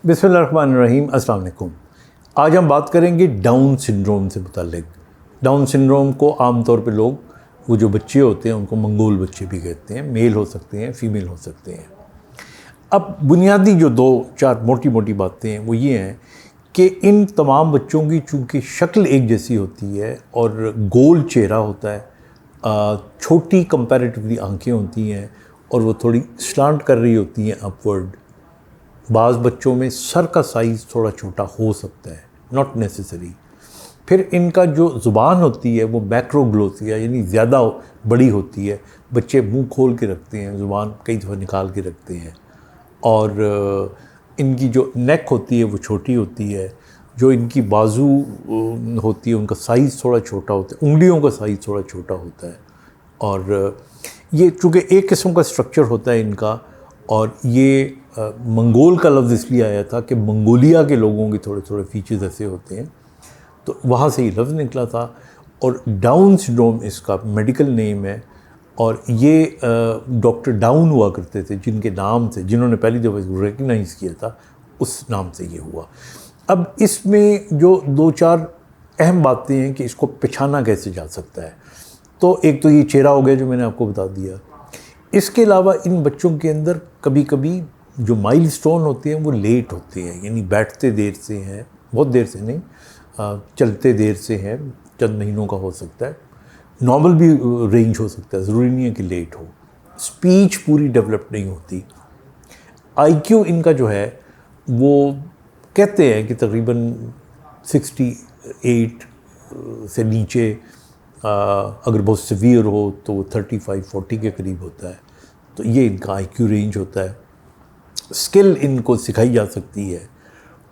बिस्मिल्लाहिर्रहमानिर्रहीम, अस्सलाम वालेकुम। आज हम बात करेंगे डाउन सिंड्रोम से मुताल्लिक। डाउन सिंड्रोम को आमतौर पे लोग, वो जो बच्चे होते हैं उनको मंगोल बच्चे भी कहते हैं। मेल हो सकते हैं, फीमेल हो सकते हैं। अब बुनियादी जो दो चार मोटी मोटी बातें हैं वो ये हैं कि इन तमाम बच्चों की चूँकि शक्ल एक जैसी होती है और गोल चेहरा होता है, छोटी कंपैरेटिवली आंखें होती हैं और वो थोड़ी स्लांट कर रही होती हैं अपवर्ड। बाज़ बच्चों में सर का साइज़ थोड़ा छोटा हो सकता है, नॉट नेसेसरी। फिर इनका जो ज़ुबान होती है वो मैक्रोग्लोसिया यानी ज़्यादा बड़ी होती है। बच्चे मुंह खोल के रखते हैं, ज़ुबान कई दफ़ा निकाल के रखते हैं। और इनकी जो नेक होती है वो छोटी होती है। जो इनकी बाजू होती है उनका साइज़ थोड़ा छोटा होता है, उंगलियों का साइज़ थोड़ा छोटा होता है। और ये चूँकि एक किस्म का स्ट्रक्चर होता है इनका, और ये मंगोल का लफ्ज़ इसलिए आया था कि मंगोलिया के लोगों के थोड़े थोड़े फीचर्स ऐसे होते हैं, तो वहाँ से ये लफ्ज़ निकला था। और डाउन सिंड्रोम इसका मेडिकल नेम है। और ये डॉक्टर डाउन हुआ करते थे जिनके नाम से, जिन्होंने पहली दफ़ा इसको रिकग्नाइज़ किया था, उस नाम से ये हुआ। अब इसमें जो दो चार अहम बातें हैं कि इसको पहचाना कैसे जा सकता है, तो एक तो ये चेहरा हो गया जो मैंने आपको बता दिया। इसके अलावा इन बच्चों के अंदर कभी कभी जो माइलस्टोन होते हैं वो लेट होते हैं, यानी बैठते देर से हैं, बहुत देर से नहीं, चलते देर से हैं, चंद महीनों का हो सकता है। नॉर्मल भी रेंज हो सकता है, ज़रूरी नहीं है कि लेट हो। स्पीच पूरी डेवलप नहीं होती। आईक्यू इनका जो है वो कहते हैं कि तकरीबन 68 से नीचे, अगर बहुत सीवियर हो तो 35-40 के करीब होता है। तो ये इनका आईक्यू रेंज होता है। स्किल इनको सिखाई जा सकती है।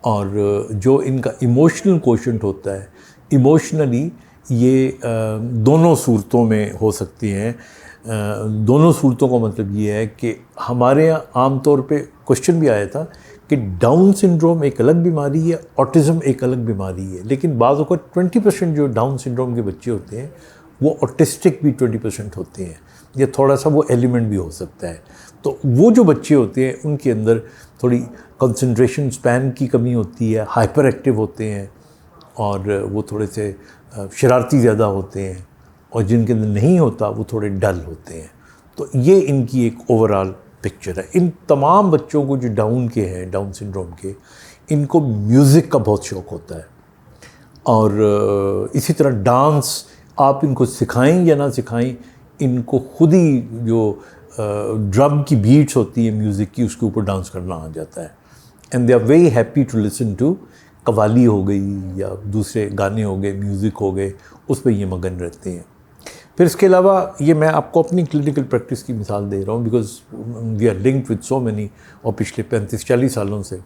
और जो इनका इमोशनल कोशेंट होता है, इमोशनली ये दोनों सूरतों में हो सकती हैं। दोनों सूरतों का मतलब ये है कि हमारे यहाँ आमतौर पे क्वेश्चन भी आया था कि डाउन सिंड्रोम एक अलग बीमारी है, ऑटिज़म एक अलग बीमारी है। लेकिन बाज़ औक़ात 20% जो डाउन सिंड्रोम के बच्चे होते हैं वो ऑटिस्टिक भी 20% होते हैं, या थोड़ा सा वो एलिमेंट भी हो सकता है। तो वो जो बच्चे होते हैं उनके अंदर थोड़ी कंसंट्रेशन स्पैन की कमी होती है, हाइपर एक्टिव होते हैं, और वो थोड़े से शरारती ज़्यादा होते हैं, और जिनके अंदर नहीं होता वो थोड़े डल होते हैं। तो ये इनकी एक ओवरऑल पिक्चर है। इन तमाम बच्चों को जो डाउन के हैं, डाउन सिंड्रोम के, इनको म्यूज़िक का बहुत शौक़ होता है। और इसी तरह डांस आप इनको सिखाएं या ना सिखाएं, इनको खुद ही जो ड्रम की बीट्स होती है म्यूज़िक की, उसके ऊपर डांस करना आ जाता है। And they are very happy to listen to. कव्वाली हो गई या दूसरे गाने हो गए, म्यूज़िक हो गए, उस पर ये मगन रहते हैं। फिर इसके अलावा ये मैं आपको अपनी क्लिनिकल प्रैक्टिस की मिसाल दे रहा हूँ, because we are linked with so many, और पिछले 35-40 सालों से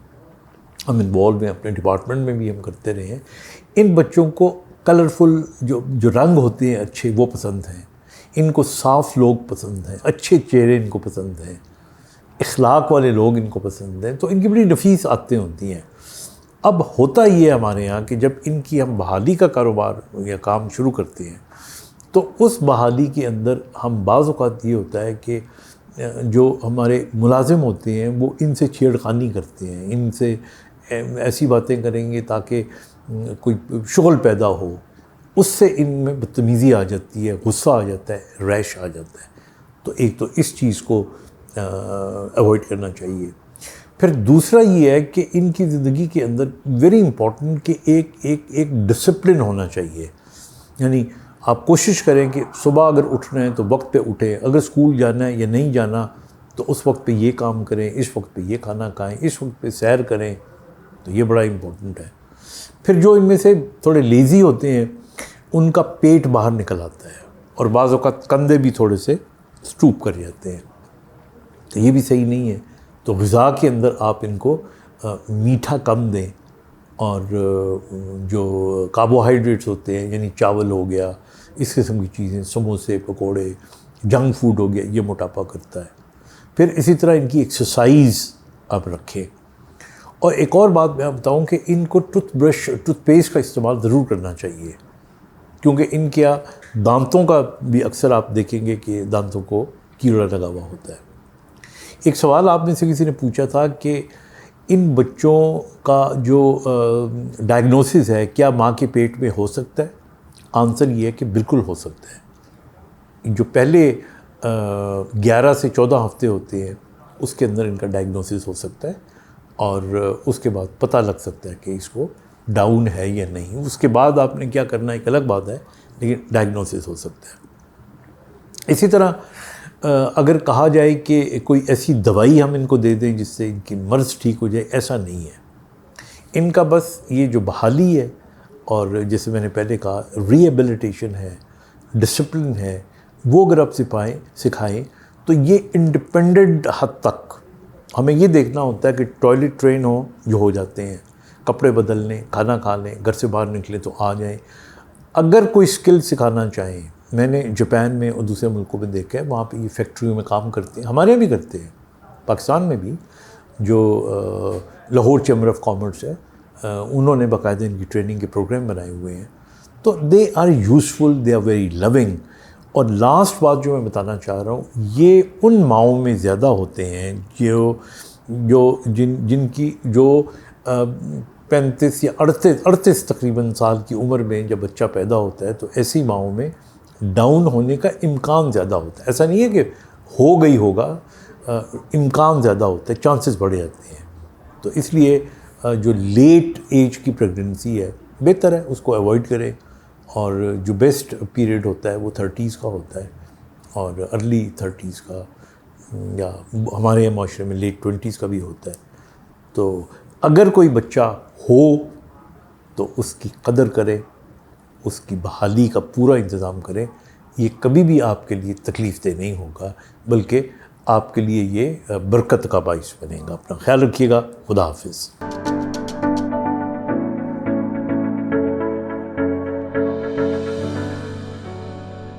हम इन्वॉल्व हैं, अपने डिपार्टमेंट में भी हम करते रहे हैं। इन बच्चों को कलरफुल जो रंग होते हैं अच्छे, वो पसंद हैं। इनको साफ़ लोग पसंद हैं, अच्छे चेहरे इनको पसंद हैं, इखलाक वाले लोग इनको पसंद हैं। तो इनकी बड़ी नफीस आदतें होती हैं। अब होता ये हमारे यहाँ कि जब इनकी हम बहाली का कारोबार या काम शुरू करते हैं, तो उस बहाली के अंदर हम बाज़ औक़ात ये होता है कि जो हमारे मुलाजिम होते हैं वो इनसे छेड़खानी करते हैं, इनसे ऐसी बातें करेंगे ताकि कोई शुगल पैदा हो। उससे इनमें बदतमीज़ी आ जाती है, गुस्सा आ जाता है, रैश आ जाता है। तो एक तो इस चीज़ को अवॉइड करना चाहिए। फिर दूसरा ये है कि इनकी ज़िंदगी के अंदर वेरी इम्पॉर्टेंट कि एक डिसिप्लिन होना चाहिए। यानी आप कोशिश करें कि सुबह अगर उठना है तो वक्त पे उठें, अगर स्कूल जाना है या नहीं जाना तो उस वक्त पे ये काम करें, इस वक्त पे ये खाना खाएं, इस वक्त पे सैर करें। तो ये बड़ा इम्पोर्टेंट है। फिर जो इनमें से थोड़े लेज़ी होते हैं उनका पेट बाहर निकल आता है, और बाज़ औक़ात कंधे भी थोड़े से स्टूप कर जाते हैं। तो ये भी सही नहीं है। तो ग़िज़ा के अंदर आप इनको मीठा कम दें, और जो कार्बोहाइड्रेट्स होते हैं यानी चावल हो गया, इस किस्म की चीज़ें, समोसे, पकोड़े, जंक फूड हो गया, ये मोटापा करता है। फिर इसी तरह इनकी एक्सरसाइज आप रखें। और एक और बात मैं बताऊं कि इनको टूथपेस्ट का इस्तेमाल ज़रूर करना चाहिए, क्योंकि इनके यहाँ दांतों का भी अक्सर आप देखेंगे कि दांतों को कीड़ा लगा हुआ होता है। एक सवाल आप में से किसी ने पूछा था कि इन बच्चों का जो डायग्नोसिस है, क्या माँ के पेट में हो सकता है? आंसर ये है कि बिल्कुल हो सकता है। जो पहले 11 से 14 हफ्ते होते हैं उसके अंदर इनका डायग्नोसिस हो सकता है और उसके बाद पता लग सकता है कि इसको डाउन है या नहीं। उसके बाद आपने क्या करना एक अलग बात है, लेकिन डायग्नोसिस हो सकता है। इसी तरह अगर कहा जाए कि कोई ऐसी दवाई हम इनको दे दें जिससे इनकी मर्ज़ ठीक हो जाए, ऐसा नहीं है। इनका बस ये जो बहाली है और जैसे मैंने पहले कहा रिहेबिलिटेशन है, डिसिप्लिन है, वो अगर आप सिखाएं तो ये इंडिपेंडेंट हद तक, हमें ये देखना होता है कि टॉयलेट ट्रेन हो जाते हैं, कपड़े बदल लें, खाना खा लें, घर से बाहर निकलें तो आ जाएं। अगर कोई स्किल सिखाना चाहें, मैंने जापान में और दूसरे मुल्कों में देखा है, वहाँ पे ये फैक्ट्रियों में काम करते हैं, हमारे यहाँ भी करते हैं, पाकिस्तान में भी जो लाहौर चैम्बर ऑफ कॉमर्स है, उन्होंने बाकायदा इनकी ट्रेनिंग के प्रोग्राम बनाए हुए हैं। तो they are useful, they are very loving. और लास्ट बात जो मैं बताना चाह रहा हूँ, ये उन माओं में ज़्यादा होते हैं जिनकी 35 या 38 तकरीबन साल की उम्र में जब बच्चा पैदा होता है, तो ऐसी माओं में डाउन होने का इम्कान ज़्यादा होता है। ऐसा नहीं है कि हो गई होगा, इम्कान ज़्यादा होता है, चांसेस बढ़ जाते हैं। तो इसलिए जो लेट एज की प्रेगनेंसी है बेहतर है उसको अवॉइड करें, और जो बेस्ट पीरियड होता है वो 30s का होता है और अर्ली 30s का, या हमारे यहाँ माशरे में लेट 20s का भी होता है। तो अगर कोई बच्चा हो तो उसकी कदर करें, उसकी बहाली का पूरा इंतज़ाम करें। ये कभी भी आपके लिए तकलीफ़ देह नहीं होगा, बल्कि आपके लिए ये बरकत का बाइस बनेगा। अपना ख्याल रखिएगा। खुदा हाफिज़।